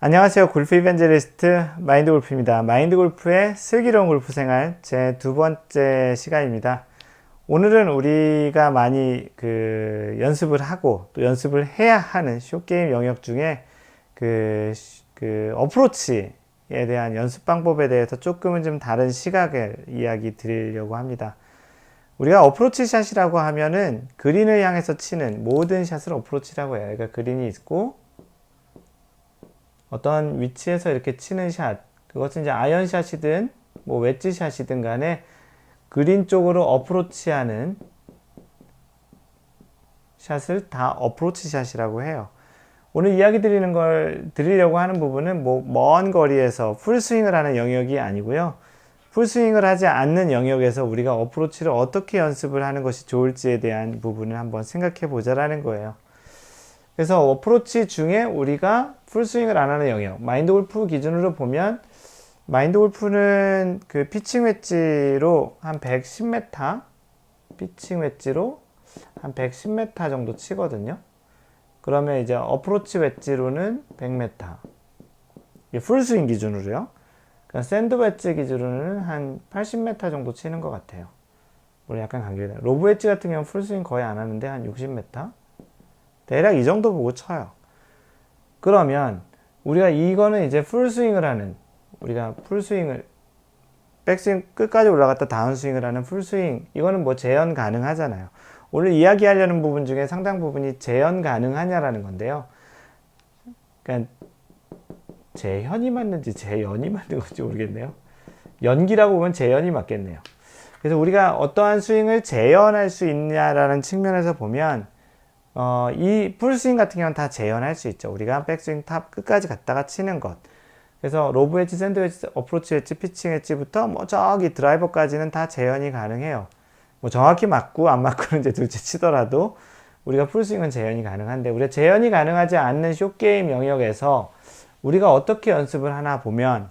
안녕하세요. 골프 이벤저리스트 마인드 골프입니다. 마인드 골프의 슬기로운 골프 생활 제 두 번째 시간입니다. 오늘은 우리가 많이 연습을 하고 또 연습을 해야 하는 숏게임 영역 중에 어프로치에 대한 연습 방법에 대해서 조금은 좀 다른 시각을 이야기 드리려고 합니다. 우리가 어프로치 샷이라고 하면은 그린을 향해서 치는 모든 샷을 어프로치라고 해요. 그러니까 그린이 있고 어떤 위치에서 이렇게 치는 샷, 그것은 이제 아이언샷이든 뭐 웨지샷이든 간에 그린 쪽으로 어프로치하는 샷을 다 어프로치 샷이라고 해요. 오늘 이야기 드리려고 하는 부분은 뭐 먼 거리에서 풀스윙을 하는 영역이 아니고요. 풀스윙을 하지 않는 영역에서 우리가 어프로치를 어떻게 연습을 하는 것이 좋을지에 대한 부분을 한번 생각해 보자라는 거예요. 그래서 어프로치 중에 우리가 풀스윙을 안 하는 영역, 마인드 골프 기준으로 보면 마인드 골프는 그 피칭 웨지로 한 110m, 피칭 웨지로 한 110m 정도 치거든요. 그러면 이제 어프로치 웨지로는 100m. 풀스윙 기준으로요. 그러니까 샌드 웨지 기준으로는 한 80m 정도 치는 것 같아요. 물론 약간 간격이 나요. 로브 웨지 같은 경우는 풀스윙 거의 안 하는데 한 60m? 대략 이 정도 보고 쳐요. 그러면 우리가 이거는 이제 풀스윙을 하는, 우리가 풀스윙을 백스윙 끝까지 올라갔다 다운스윙을 하는 풀스윙, 이거는 뭐 재현 가능하잖아요. 오늘 이야기하려는 부분 중에 상당 부분이 재현 가능하냐라는 건데요. 그러니까 재현이 맞는지 재연이 맞는 건지 모르겠네요. 연기라고 보면 재현이 맞겠네요. 그래서 우리가 어떠한 스윙을 재현할 수 있냐라는 측면에서 보면 이 풀스윙 같은 경우는 다 재현할 수 있죠. 우리가 백스윙 탑 끝까지 갔다가 치는 것. 그래서 로브 웨지, 샌드 웨지, 어프로치 웨지, 피칭 웨지부터 뭐 저기 드라이버까지는 다 재현이 가능해요. 뭐 정확히 맞고 안 맞고는 이제 둘째 치더라도 우리가 풀스윙은 재현이 가능한데, 우리가 재현이 가능하지 않는 숏게임 영역에서 우리가 어떻게 연습을 하나 보면,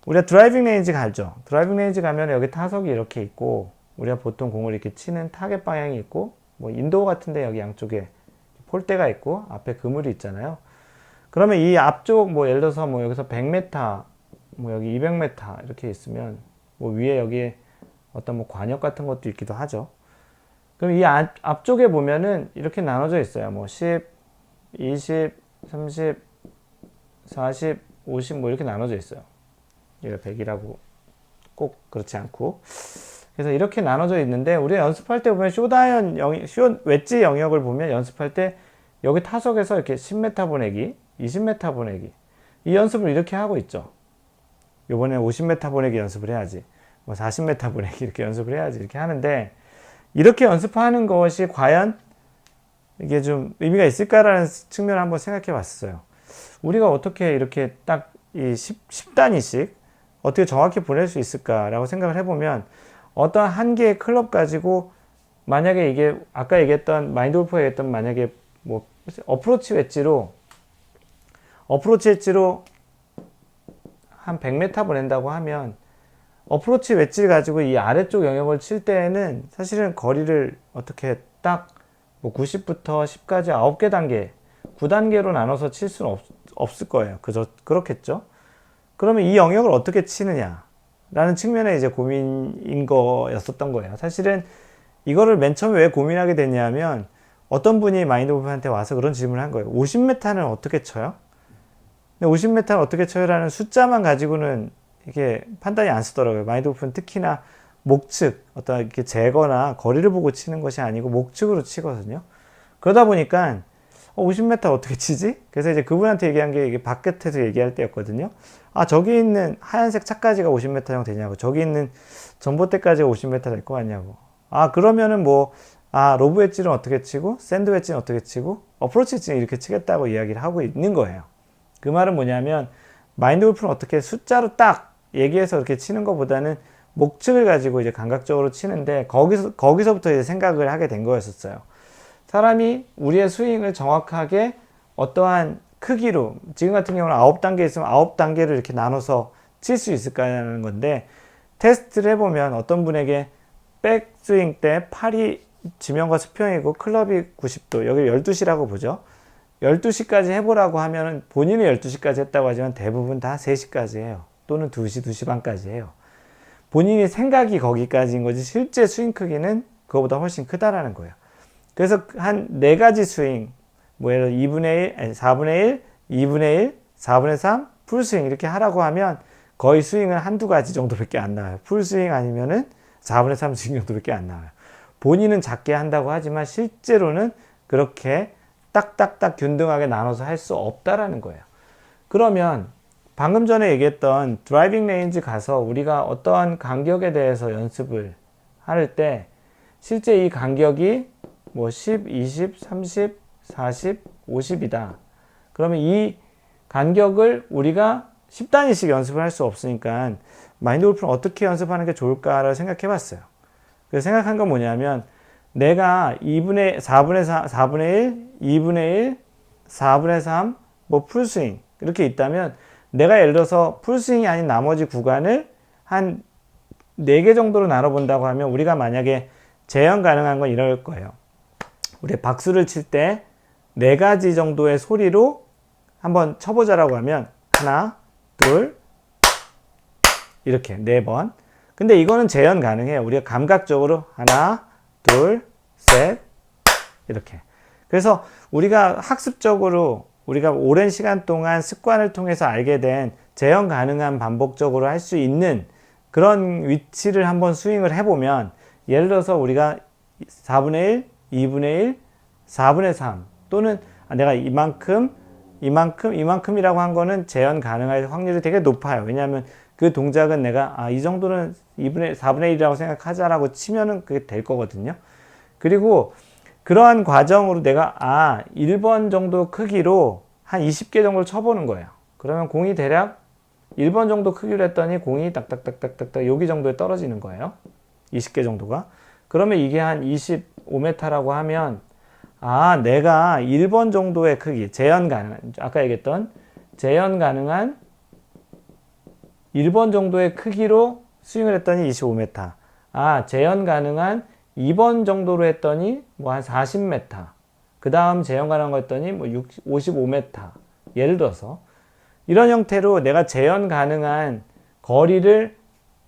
우리가 드라이빙 레인지 가죠. 드라이빙 레인지 가면 여기 타석이 이렇게 있고, 우리가 보통 공을 이렇게 치는 타겟 방향이 있고, 뭐 인도어 같은데 여기 양쪽에 폴대가 있고 앞에 그물이 있잖아요. 그러면 이 앞쪽 뭐 예를 들어서 뭐 여기서 100m, 뭐 여기 200m 이렇게 있으면 뭐 위에 여기에 어떤 뭐 관역 같은 것도 있기도 하죠. 그럼 이 앞쪽에 보면은 이렇게 나눠져 있어요. 뭐 10, 20, 30, 40, 50 뭐 이렇게 나눠져 있어요. 얘가 100이라고 꼭 그렇지 않고. 그래서 이렇게 나눠져 있는데, 우리가 연습할 때 보면 숏 웨지 영역을 보면 연습할 때 여기 타석에서 이렇게 10m 보내기, 20m 보내기, 이 연습을 이렇게 하고 있죠. 요번에 50m 보내기 연습을 해야지, 뭐 40m 보내기 이렇게 연습을 해야지 이렇게 하는데, 이렇게 연습하는 것이 과연 이게 좀 의미가 있을까라는 측면을 한번 생각해 봤어요. 우리가 어떻게 이렇게 딱 이 10단위씩 어떻게 정확히 보낼 수 있을까라고 생각을 해보면, 어떤 한 개의 클럽 가지고 만약에 이게 아까 얘기했던 마인드 골프가 얘기했던, 만약에 뭐 어프로치 웨지로 한 100m 보낸다고 하면, 어프로치 웨지를 가지고 이 아래쪽 영역을 칠 때에는 사실은 거리를 어떻게 딱 뭐 90부터 10까지 9개 단계, 9단계로 나눠서 칠 수는 없을 거예요. 그렇겠죠? 그러면 이 영역을 어떻게 치느냐 라는 측면에 이제 고민인 거였었던 거예요. 사실은 이거를 맨 처음에 왜 고민하게 됐냐면, 어떤 분이 마인드 골프한테 와서 그런 질문을 한 거예요. 50m는 어떻게 쳐요? 근데 50m는 어떻게 쳐요? 라는 숫자만 가지고는 이게 판단이 안 쓰더라고요. 마인드 골프는 특히나 목측, 어떤 이렇게 재거나 거리를 보고 치는 것이 아니고 목측으로 치거든요. 그러다 보니까 50m 어떻게 치지? 그래서 이제 그분한테 얘기한 게, 이게 바깥에서 얘기할 때였거든요. 아, 저기 있는 하얀색 차까지가 50m 정도 되냐고. 저기 있는 전봇대까지가 50m 될 거 같냐고. 아, 그러면은 뭐, 로브 웨지는 어떻게 치고, 샌드 웨지는 어떻게 치고, 어프로치 웨지는 이렇게 치겠다고 이야기를 하고 있는 거예요. 그 말은 뭐냐면, 마인드 골프는 어떻게 숫자로 딱 얘기해서 이렇게 치는 것보다는 목측을 가지고 이제 감각적으로 치는데, 거기서부터 이제 생각을 하게 된 거였었어요. 사람이 우리의 스윙을 정확하게 어떠한 크기로, 지금 같은 경우는 9단계 있으면 9단계를 이렇게 나눠서 칠 수 있을까라는 건데, 테스트를 해보면 어떤 분에게 백스윙 때 팔이 지면과 수평이고 클럽이 90도, 여기 12시라고 보죠. 12시까지 해보라고 하면 본인이 12시까지 했다고 하지만 대부분 다 3시까지 해요. 또는 2시, 2시 반까지 해요. 본인이 생각이 거기까지인 거지 실제 스윙 크기는 그거보다 훨씬 크다라는 거예요. 그래서 한 4가지 스윙, 뭐 예를 들어 2분의 1, 4분의 1, 2분의 1, 4분의 3, 풀스윙 이렇게 하라고 하면 거의 스윙은 한두 가지 정도밖에 안 나와요. 풀스윙 아니면은 4분의 3 스윙 정도밖에 안 나와요. 본인은 작게 한다고 하지만 실제로는 그렇게 딱딱딱 균등하게 나눠서 할 수 없다라는 거예요. 그러면 방금 전에 얘기했던 드라이빙 레인지 가서 우리가 어떠한 간격에 대해서 연습을 할 때 실제 이 간격이 뭐 10, 20, 30, 40, 50이다. 그러면 이 간격을 우리가 10단위씩 연습을 할 수 없으니까 마인드 골프는 어떻게 연습하는 게 좋을까를 생각해 봤어요. 그래서 생각한 건 뭐냐면 내가 4분의 1, 2분의 1, 4분의 3, 뭐 풀스윙 이렇게 있다면 내가 예를 들어서 풀스윙이 아닌 나머지 구간을 한 4개 정도로 나눠본다고 하면 우리가 만약에 재현 가능한 건 이럴 거예요. 우리 박수를 칠 때 4가지 정도의 소리로 한번 쳐보자라고 하면 하나, 둘, 이렇게 4번. 근데 이거는 재현 가능해요. 우리가 감각적으로 하나, 둘, 셋 이렇게. 그래서 우리가 학습적으로 우리가 오랜 시간 동안 습관을 통해서 알게 된 재현 가능한 반복적으로 할 수 있는 그런 위치를 한번 스윙을 해보면 예를 들어서 우리가 4분의 1, 2분의 1, 4분의 3 또는 내가 이만큼이라고 한 거는 재현 가능할 확률이 되게 높아요. 왜냐하면 그 동작은 내가 이 정도는 4분의 1이라고 생각하자라고 치면은 그게 될 거거든요. 그리고 그러한 과정으로 내가 1번 정도 크기로 한 20개 정도를 쳐보는 거예요. 그러면 공이 대략 1번 정도 크기로 했더니 공이 딱딱딱딱딱 여기 정도에 떨어지는 거예요. 20개 정도가. 그러면 이게 한 25m라고 하면 내가 1번 정도의 크기, 재현 가능한, 아까 얘기했던 재현 가능한 1번 정도의 크기로 스윙을 했더니 25m. 재현 가능한 2번 정도로 했더니 뭐 한 40m. 그 다음 재현 가능한 거 했더니 뭐 55m. 예를 들어서 이런 형태로 내가 재현 가능한 거리를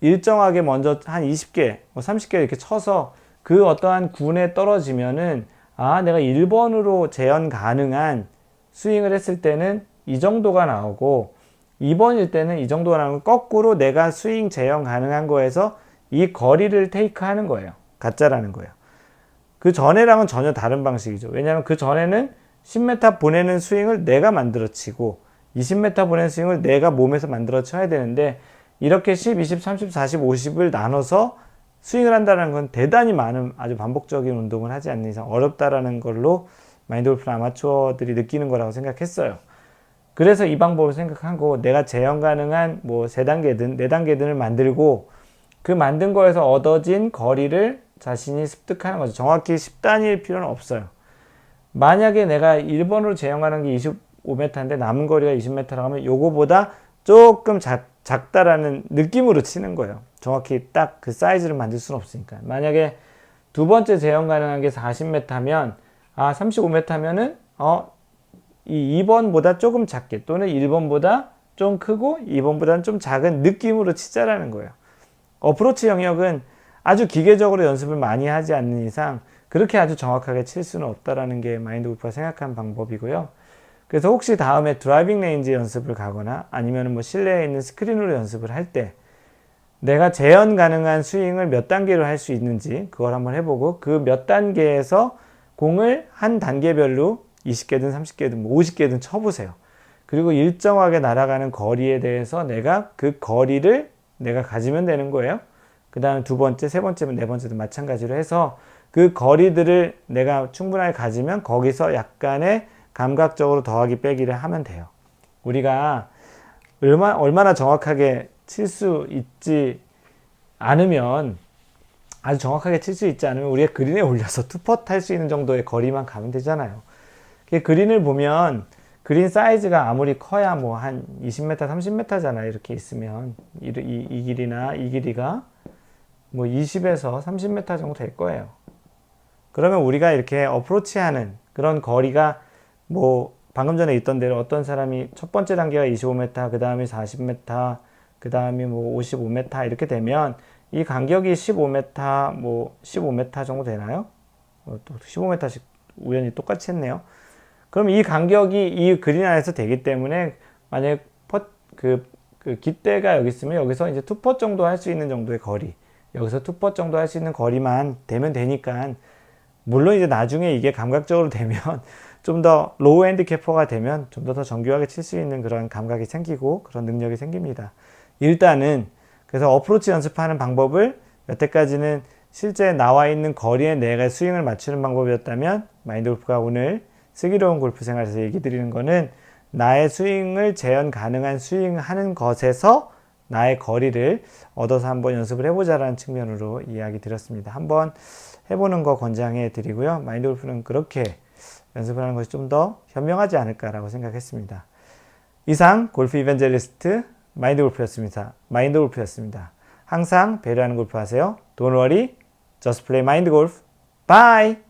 일정하게 먼저 한 20개, 뭐 30개 이렇게 쳐서 그 어떠한 군에 떨어지면은 내가 1번으로 재현 가능한 스윙을 했을 때는 이 정도가 나오고 2번일 때는 이 정도가 나오고 거꾸로 내가 스윙 재현 가능한 거에서 이 거리를 테이크 하는 거예요. 가짜라는 거예요. 그 전에랑은 전혀 다른 방식이죠. 왜냐하면 그 전에는 10m 보내는 스윙을 내가 만들어 치고 20m 보내는 스윙을 내가 몸에서 만들어 쳐야 되는데 이렇게 10, 20, 30, 40, 50을 나눠서 스윙을 한다는 건 대단히 많은 아주 반복적인 운동을 하지 않는 이상 어렵다라는 걸로 마인드 골프 아마추어들이 느끼는 거라고 생각했어요. 그래서 이 방법을 생각하고 내가 재현 가능한 뭐 3단계든 4단계든을 만들고 그 만든 거에서 얻어진 거리를 자신이 습득하는 거죠. 정확히 10단위일 필요는 없어요. 만약에 내가 1번으로 재현 가능한 게 25m인데 남은 거리가 20m라고 하면 요거보다 조금 작다라는 느낌으로 치는 거예요. 정확히 딱 그 사이즈를 만들 수는 없으니까. 만약에 두 번째 재현 가능한 게 40m면 35m면은 이 2번보다 조금 작게 또는 1번보다 좀 크고 2번보다는 좀 작은 느낌으로 치자라는 거예요. 어프로치 영역은 아주 기계적으로 연습을 많이 하지 않는 이상 그렇게 아주 정확하게 칠 수는 없다라는 게 마인드 골프가 생각한 방법이고요. 그래서 혹시 다음에 드라이빙 레인지 연습을 가거나 아니면 뭐 실내에 있는 스크린으로 연습을 할 때 내가 재현 가능한 스윙을 몇 단계로 할 수 있는지 그걸 한번 해보고 그 몇 단계에서 공을 한 단계별로 20개든 30개든 뭐 50개든 쳐보세요. 그리고 일정하게 날아가는 거리에 대해서 내가 그 거리를 내가 가지면 되는 거예요. 그 다음 두 번째, 세 번째, 네 번째도 마찬가지로 해서 그 거리들을 내가 충분하게 가지면 거기서 약간의 감각적으로 더하기 빼기를 하면 돼요. 우리가 얼마나 정확하게 칠 수 있지 않으면 아주 정확하게 칠 수 있지 않으면 우리가 그린에 올려서 투퍼트 할 수 있는 정도의 거리만 가면 되잖아요. 그린을 보면 그린 사이즈가 아무리 커야 뭐 한 20m, 30m잖아요. 이렇게 있으면 이 길이나 이 길이가 뭐 20에서 30m 정도 될 거예요. 그러면 우리가 이렇게 어프로치하는 그런 거리가 뭐 방금 전에 있던 대로 어떤 사람이 첫 번째 단계가 25m, 그 다음이 40m, 그 다음이 뭐 55m 이렇게 되면 이 간격이 15m, 뭐 15m 정도 되나요? 또 15m씩 우연히 똑같이 했네요. 그럼 이 간격이 이 그린 안에서 되기 때문에 만약에 그 깃대가 여기 있으면 여기서 이제 투퍼 정도 할 수 있는 정도의 거리, 여기서 투퍼 정도 할 수 있는 거리만 되면 되니까, 물론 이제 나중에 이게 감각적으로 되면 좀 더 로우 핸디캐퍼가 되면 좀 더 정교하게 칠 수 있는 그런 감각이 생기고 그런 능력이 생깁니다. 일단은 그래서 어프로치 연습하는 방법을 여태까지는 실제 나와 있는 거리에 내가 스윙을 맞추는 방법이었다면, 마인드 골프가 오늘 슬기로운 골프 생활에서 얘기 드리는 거는 나의 스윙을 재현 가능한 스윙하는 것에서 나의 거리를 얻어서 한번 연습을 해보자라는 측면으로 이야기 드렸습니다. 한번 해보는 거 권장해 드리고요. 마인드 골프는 그렇게 연습을 하는 것이 좀 더 현명하지 않을까라고 생각했습니다. 이상 골프 이벤젤리스트 마인드 골프였습니다. 항상 배려하는 골프 하세요. Don't worry, just play mind golf. Bye!